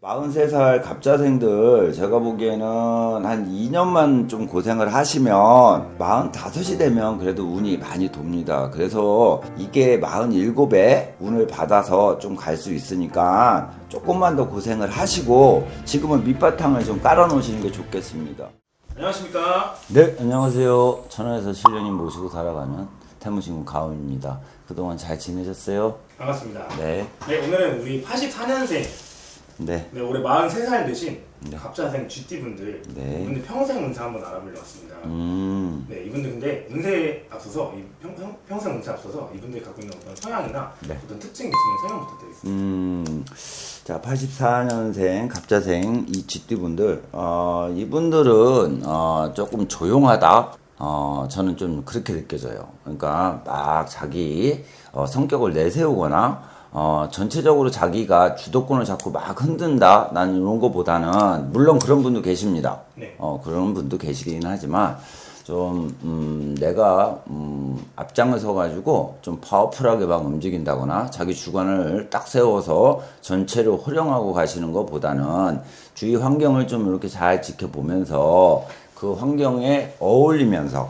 43살 갑자생들 제가 보기에는 한 2년만 좀 고생을 하시면 45이 되면 그래도 운이 많이 돕니다. 그래서 이게 47에 운을 받아서 좀 갈 수 있으니까 조금만 더 고생을 하시고 지금은 밑바탕을 좀 깔아 놓으시는 게 좋겠습니다. 안녕하십니까? 네, 안녕하세요. 천안에서 신령님 모시고 살아가는 태무신군 가온입니다. 그동안 잘 지내셨어요? 반갑습니다. 네. 네, 오늘은 우리 84년생, 네. 올해 43살 되신 네. 갑자생 GT분들, 네. 이분들 평생 운세 한번 알아보려 왔습니다. 네, 이분들 근데 운세에 앞서서, 평생 운세 앞서서 이분들이 갖고 있는 어떤 성향이나 네. 어떤 특징이 있으면 설명 부탁드리겠습니다. 자, 84년생 갑자생 이 쥐띠분들, 이분들은 조금 조용하다. 저는 좀 그렇게 느껴져요. 그러니까 막 자기 성격을 내세우거나 전체적으로 자기가 주도권을 잡고 막 흔든다. 난 이런 거보다는 물론 그런 분도 계십니다. 네. 그런 분도 계시긴 하지만 좀 내가 앞장을 서가지고 좀 파워풀하게 막 움직인다거나 자기 주관을 딱 세워서 전체를 호령하고 가시는 것보다는 주위 환경을 좀 이렇게 잘 지켜보면서 그 환경에 어울리면서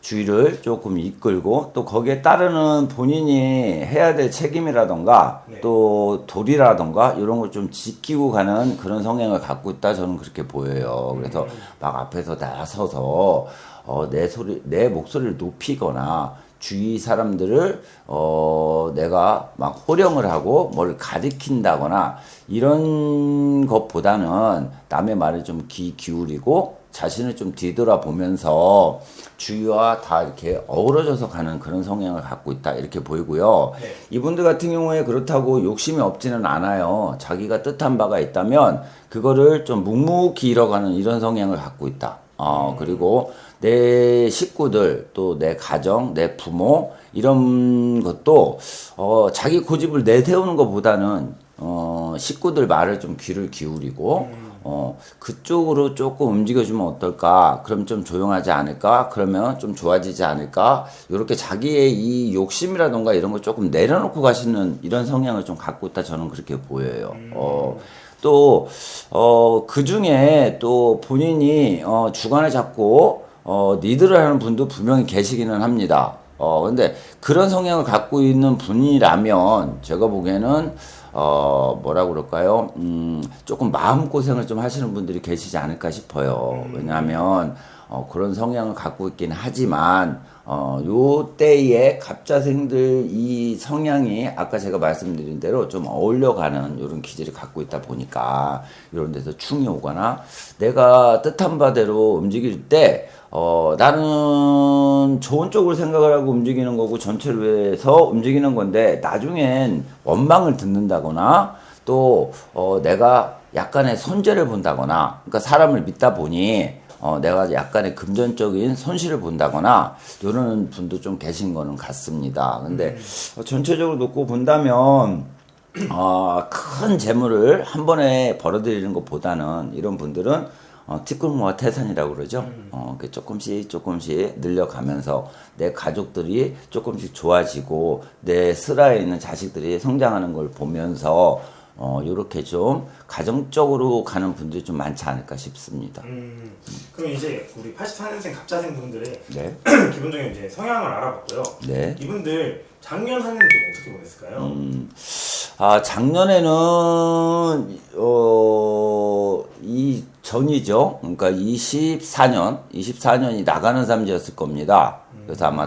주위를 조금 이끌고 또 거기에 따르는 본인이 해야 될 책임이라던가 네. 또 도리라던가 이런 걸 좀 지키고 가는 그런 성향을 갖고 있다 저는 그렇게 보여요. 그래서 막 앞에서 나서서 내 목소리를 높이거나 주위 사람들을 내가 막 호령을 하고 뭘 가리킨다거나 이런 것보다는 남의 말에 좀 귀 기울이고 자신을 좀 뒤돌아보면서 주위와 다 이렇게 어우러져서 가는 그런 성향을 갖고 있다 이렇게 보이고요. 네. 이분들 같은 경우에 그렇다고 욕심이 없지는 않아요. 자기가 뜻한 바가 있다면 그거를 좀 묵묵히 이뤄가는 이런 성향을 갖고 있다. 그리고 내 식구들 또 내 가정, 내 부모 이런 것도 자기 고집을 내세우는 것보다는 식구들 말을 좀 귀를 기울이고 그쪽으로 조금 움직여주면 어떨까? 그럼 좀 조용하지 않을까? 그러면 좀 좋아지지 않을까? 이렇게 자기의 이 욕심이라던가 이런 거 조금 내려놓고 가시는 이런 성향을 좀 갖고 있다 저는 그렇게 보여요. 또 그 중에 또 본인이 주관을 잡고 리드를 하는 분도 분명히 계시기는 합니다. 근데 그런 성향을 갖고 있는 분이라면 제가 보기에는 뭐라 그럴까요? 조금 마음고생을 좀 하시는 분들이 계시지 않을까 싶어요. 왜냐하면 그런 성향을 갖고 있긴 하지만 요 때에 갑자생들 이 성향이 아까 제가 말씀드린 대로 좀 어울려가는 이런 기질을 갖고 있다 보니까 이런 데서 충이 오거나 내가 뜻한 바대로 움직일 때 나는 좋은 쪽으로 생각을 하고 움직이는 거고 전체를 위해서 움직이는 건데 나중엔 원망을 듣는다거나 또 내가 약간의 손재를 본다거나 그러니까 사람을 믿다 보니 내가 약간의 금전적인 손실을 본다거나 이런 분도 좀 계신 거는 같습니다. 근데 전체적으로 놓고 본다면 큰 재물을 한 번에 벌어들이는 것보다는 이런 분들은 티끌모아 태산이라고 그러죠. 조금씩 늘려가면서 내 가족들이 조금씩 좋아지고 내 슬하에 있는 자식들이 성장하는 걸 보면서 요렇게 좀 가정적으로 가는 분들이 좀 많지 않을까 싶습니다. 그럼 이제 우리 84년생 갑자생 분들의 네. 기본적인 이제 성향을 알아봤고요. 네. 이분들 작년 한 해는 좀 어떻게 보냈을까요? 작년에는 이 전이죠. 그러니까 24년이 나가는 삼재였을 겁니다. 그래서 아마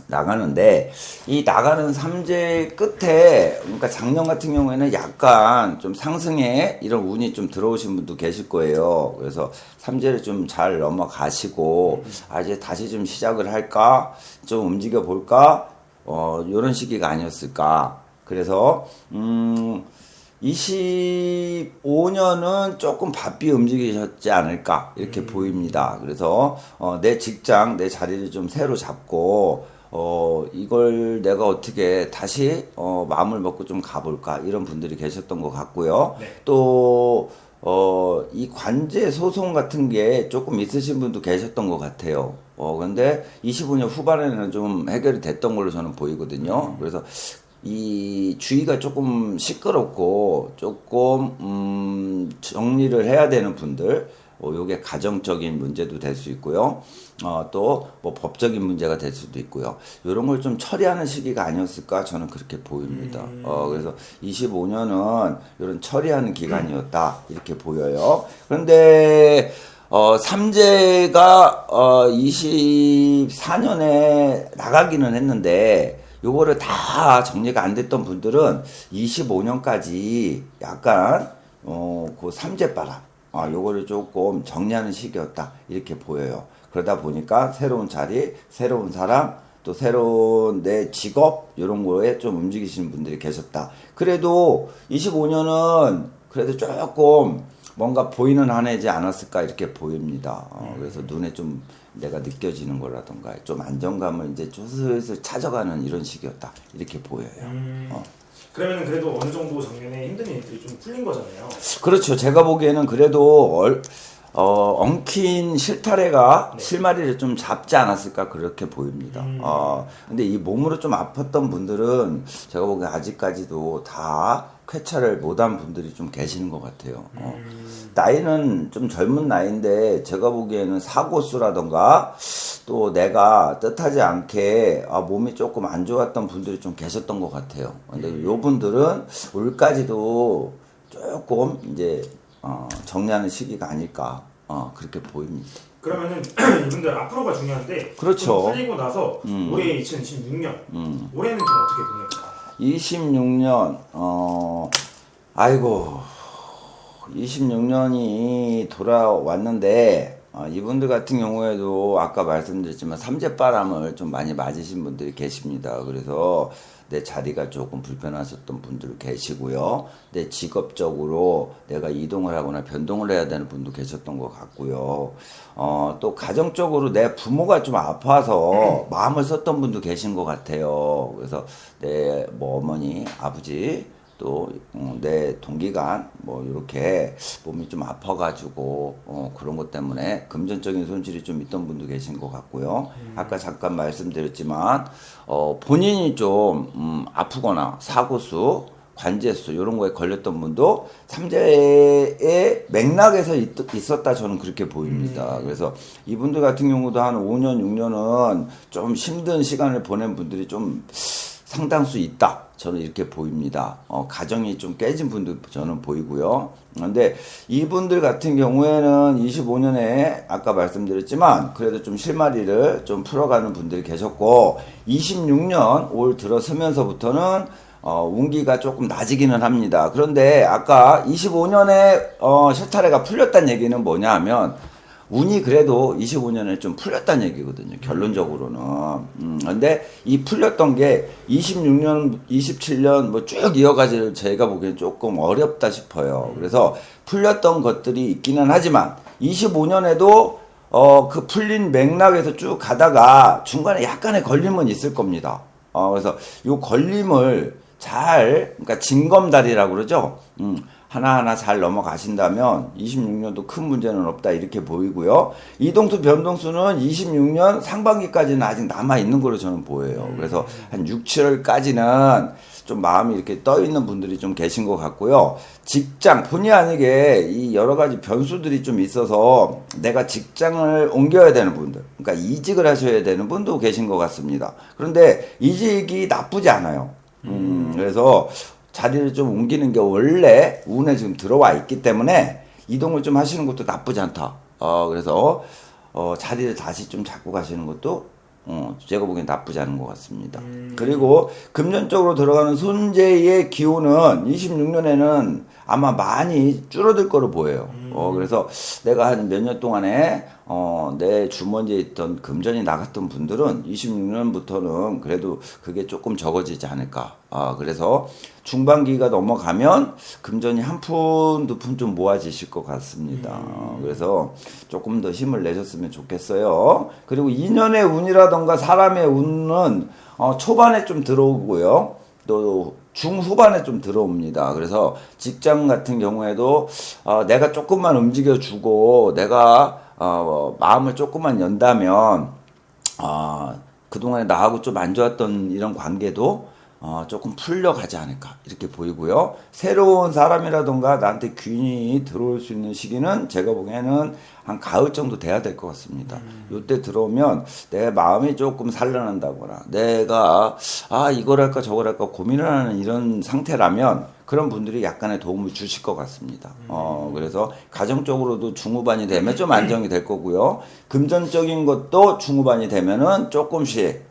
나가는데 이 나가는 삼재 끝에 그러니까 작년 같은 경우에는 약간 좀 상승에 이런 운이 좀 들어오신 분도 계실 거예요. 그래서 삼재를 좀 잘 넘어가시고 이제 다시 좀 시작을 할까? 좀 움직여 볼까? 요런 시기가 아니었을까? 그래서 25년은 조금 바삐 움직이셨지 않을까 이렇게 보입니다. 그래서 내 직장, 내 자리를 좀 새로 잡고 이걸 내가 어떻게 다시 마음을 먹고 좀 가볼까 이런 분들이 계셨던 것 같고요. 네. 또 이 관제 소송 같은 게 조금 있으신 분도 계셨던 것 같아요. 근데 25년 후반에는 좀 해결이 됐던 걸로 저는 보이거든요. 그래서 이 주위가 조금 시끄럽고 조금 정리를 해야 되는 분들, 요게 가정적인 문제도 될 수 있고요. 또 뭐 법적인 문제가 될 수도 있고요. 이런 걸 좀 처리하는 시기가 아니었을까 저는 그렇게 보입니다. 그래서 25년은 이런 처리하는 기간이었다 이렇게 보여요. 그런데 삼재가 24년에 나가기는 했는데 요거를 다 정리가 안 됐던 분들은 25년까지 약간 그 삼재바람 요거를 조금 정리하는 시기였다 이렇게 보여요. 그러다 보니까 새로운 자리, 새로운 사람, 또 새로운 내 직업 이런 거에 좀 움직이시는 분들이 계셨다. 그래도 25년은 그래도 조금 뭔가 보이는 한 해지 않았을까 이렇게 보입니다. 그래서 눈에 좀 내가 느껴지는 거라던가 좀 안정감을 이제 슬슬 찾아가는 이런 시기였다 이렇게 보여요. 그러면 그래도 어느 정도 작년에 힘든 일들이 좀 풀린 거잖아요. 그렇죠. 제가 보기에는 그래도 엉킨 실타래가 네. 실마리를 좀 잡지 않았을까 그렇게 보입니다. 근데 이 몸으로 좀 아팠던 분들은 제가 보기엔 아직까지도 다 쾌차를 못한 분들이 좀 계시는 것 같아요. 나이는 좀 젊은 나이인데 제가 보기에는 사고수라던가 또 내가 뜻하지 않게 몸이 조금 안 좋았던 분들이 좀 계셨던 것 같아요. 근데 요 분들은 올까지도 조금 이제 정리하는 시기가 아닐까 그렇게 보입니다. 그러면은 이분들 앞으로가 중요한데 그렇죠. 좀 풀리고 나서 올해 2026년 올해는 좀 어떻게 보낼까요? 26년 아이고 26년이 돌아왔는데 이분들 같은 경우에도 아까 말씀드렸지만 삼재바람을 좀 많이 맞으신 분들이 계십니다. 그래서 내 자리가 조금 불편하셨던 분들 계시고요. 내 직업적으로 내가 이동을 하거나 변동을 해야 되는 분도 계셨던 것 같고요. 또 가정적으로 내 부모가 좀 아파서 마음을 썼던 분도 계신 것 같아요. 그래서 내 뭐 어머니, 아버지 또 내 동기간 뭐 이렇게 몸이 좀 아파가지고 그런 것 때문에 금전적인 손실이 좀 있던 분도 계신 것 같고요. 아까 잠깐 말씀드렸지만 본인이 좀 아프거나 사고수, 관제수 이런 거에 걸렸던 분도 삼재의 맥락에서 있었다 저는 그렇게 보입니다. 그래서 이분들 같은 경우도 한 5년, 6년은 좀 힘든 시간을 보낸 분들이 좀 상당수 있다. 저는 이렇게 보입니다. 가정이 좀 깨진 분도 저는 보이고요. 그런데 이분들 같은 경우에는 25년에 아까 말씀드렸지만 그래도 좀 실마리를 좀 풀어가는 분들이 계셨고 26년 올 들어서면서부터는 운기가 조금 낮이기는 합니다. 그런데 아까 25년에 실타래가 풀렸다는 얘기는 뭐냐 하면 운이 그래도 25년에 좀 풀렸다는 얘기거든요. 결론적으로는. 근데 이 풀렸던 게 26년, 27년 뭐 쭉 이어가지를 제가 보기엔 조금 어렵다 싶어요. 그래서 풀렸던 것들이 있기는 하지만 25년에도 그 풀린 맥락에서 쭉 가다가 중간에 약간의 걸림은 있을 겁니다. 그래서 요 걸림을 그러니까 징검다리라고 그러죠. 하나하나 잘 넘어가신다면 26년도 큰 문제는 없다 이렇게 보이고요. 이동수 변동수는 26년 상반기까지는 아직 남아있는 걸로 저는 보여요. 그래서 한 6, 7월까지는 좀 마음이 이렇게 떠 있는 분들이 좀 계신 것 같고요. 직장, 본의 아니게 이 여러 가지 변수들이 좀 있어서 내가 직장을 옮겨야 되는 분들, 그러니까 이직을 하셔야 되는 분도 계신 것 같습니다. 그런데 이직이 나쁘지 않아요. 그래서 자리를 좀 옮기는 게 원래 운에 지금 들어와 있기 때문에 이동을 좀 하시는 것도 나쁘지 않다. 그래서 자리를 다시 좀 잡고 가시는 것도 제가 보기엔 나쁘지 않은 것 같습니다. 그리고 금전적으로 들어가는 손재의 기호는 26년에는 아마 많이 줄어들 거로 보여요. 그래서 내가 한 몇 년 동안에 내 주머니에 있던 금전이 나갔던 분들은 26년부터는 그래도 그게 조금 적어지지 않을까. 그래서 중반기가 넘어가면 금전이 한 푼, 두 푼 좀 모아지실 것 같습니다. 그래서 조금 더 힘을 내셨으면 좋겠어요. 그리고 2년의 운이라던가 사람의 운은 초반에 좀 들어오고요. 또 중후반에 좀 들어옵니다. 그래서 직장 같은 경우에도 내가 조금만 움직여주고 내가 마음을 조금만 연다면 그동안에 나하고 좀 안 좋았던 이런 관계도 조금 풀려가지 않을까 이렇게 보이고요. 새로운 사람이라던가 나한테 균이 들어올 수 있는 시기는 제가 보기에는 한 가을 정도 돼야 될 것 같습니다. 요때 들어오면 내 마음이 조금 산란한다거나 내가 이걸 할까 저걸 할까 고민을 하는 이런 상태라면 그런 분들이 약간의 도움을 주실 것 같습니다. 그래서 가정적으로도 중후반이 되면 좀 안정이 될 거고요. 금전적인 것도 중후반이 되면은 조금씩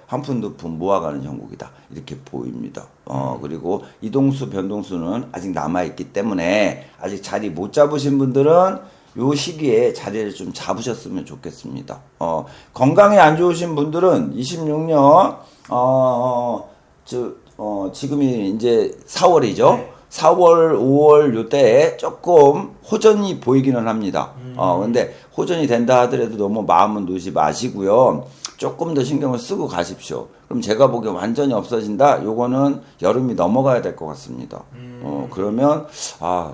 한 푼 두 푼 모아가는 형국이다 이렇게 보입니다. 그리고 이동수 변동수는 아직 남아있기 때문에 아직 자리 못 잡으신 분들은 요 시기에 자리를 좀 잡으셨으면 좋겠습니다. 건강이 안 좋으신 분들은 26년 지금이 이제 4월이죠. 네. 4월, 5월 요때에 조금 호전이 보이기는 합니다. 근데 호전이 된다 하더라도 너무 마음은 놓지 마시고요. 조금 더 신경을 쓰고 가십시오. 그럼 제가 보기에 완전히 없어진다? 요거는 여름이 넘어가야 될 것 같습니다. 그러면,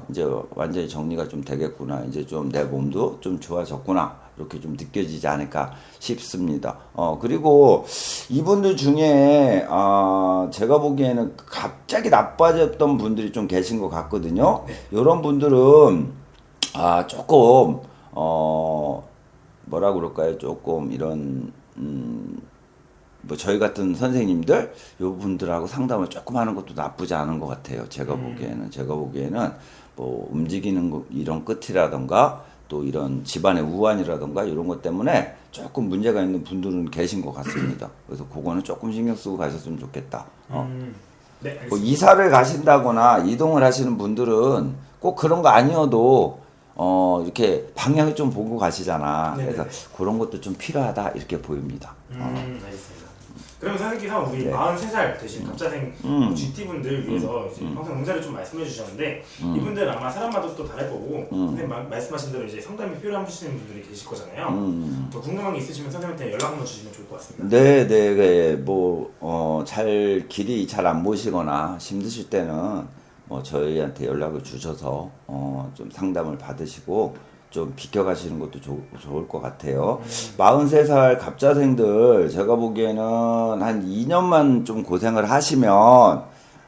이제 완전히 정리가 좀 되겠구나. 이제 좀 내 몸도 좀 좋아졌구나. 이렇게 좀 느껴지지 않을까 싶습니다. 그리고 이분들 중에, 제가 보기에는 갑자기 나빠졌던 분들이 좀 계신 것 같거든요. 네. 이런 분들은, 조금, 뭐라 그럴까요? 조금 이런, 뭐 저희 같은 선생님들 요 분들하고 상담을 조금 하는 것도 나쁘지 않은 것 같아요. 제가 보기에는 뭐 움직이는 이런 끝이라던가 또 이런 집안의 우환이라던가 이런 것 때문에 조금 문제가 있는 분들은 계신 것 같습니다. 그래서 그거는 조금 신경 쓰고 가셨으면 좋겠다. 네, 알겠습니다. 뭐 이사를 가신다거나 이동을 하시는 분들은 꼭 그런 거 아니어도 이렇게 방향을 좀 보고 가시잖아. 네네네. 그래서 그런 것도 좀 필요하다 이렇게 보입니다. 알겠습니다. 그러면 선생님께서 우리 네. 43살 되신 갑자생 GT분들 위해서 이제 평생 운세를 좀 말씀해 주셨는데 이분들 아마 사람마다 또 다를 거고 선생님 말씀하신 대로 이제 상담이 필요하시는 분들이 계실 거잖아요. 더 궁금한 게 있으시면 선생님한테 연락 한번 주시면 좋을 것 같습니다. 네. 길이 잘 안 보시거나 힘드실 때는 저희한테 연락을 주셔서 좀 상담을 받으시고 좀 비켜가시는 것도 좋을 것 같아요. 43살 갑자생들 제가 보기에는 한 2년만 좀 고생을 하시면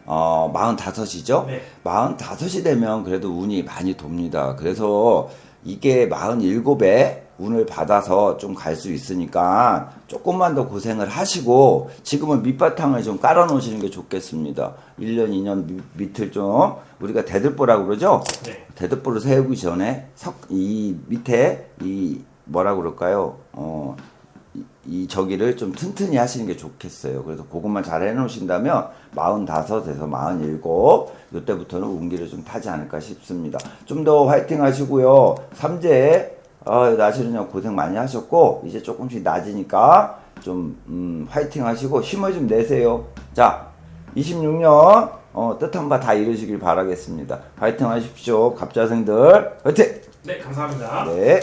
45이죠? 네. 45이 되면 그래도 운이 많이 돕니다. 그래서 이게 47에 운을 받아서 좀 갈 수 있으니까 조금만 더 고생을 하시고 지금은 밑바탕을 좀 깔아 놓으시는 게 좋겠습니다. 1년, 2년 밑을 좀 우리가 대들보라고 그러죠? 네. 대들보를 세우기 전에 이 밑에 뭐라 그럴까요? 이 저기를 좀 튼튼히 하시는 게 좋겠어요. 그래서 그것만 잘 해놓으신다면 45에서 47 이때부터는 운기를 좀 타지 않을까 싶습니다. 좀 더 화이팅 하시고요. 삼재 나시는요 고생 많이 하셨고 이제 조금씩 낮으니까 좀 화이팅 하시고 힘을 좀 내세요. 자 26년 뜻한 바 다 이루시길 바라겠습니다. 화이팅 하십시오. 갑자생들 화이팅. 네, 감사합니다. 네.